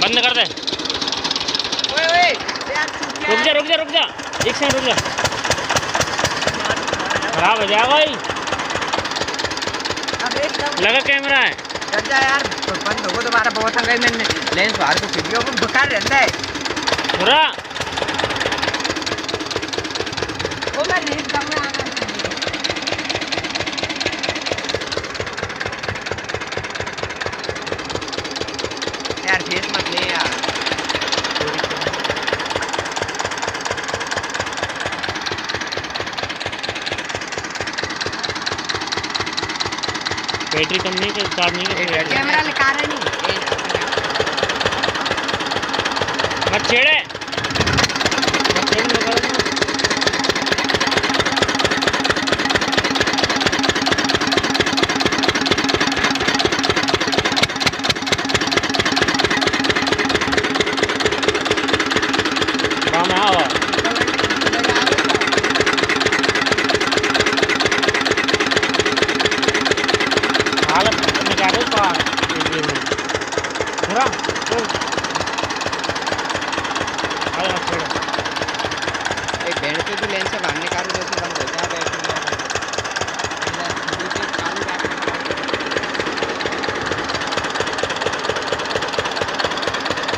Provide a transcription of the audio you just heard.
बंद कर दे। रुक जा एक सेकंड रुक जा। खराब हो जाएगा भाई। लगा कैमरा है। चल जा यार, बंद होगा तुम्हारा बहुत हंगाई मैंने लेंस बाहर को वीडियो में बेकार रहता है पूरा। वो मैं नहीं करना आना यार, फेस मत ले यार। बैटरी कम नहीं कर, चार्ज नहीं कर। कैमरा लिखा रहे नहीं मत छेड़े। काम आवा हालत निकालो पार पूरा बैंड पे भी लेंस से बाहर निकालो।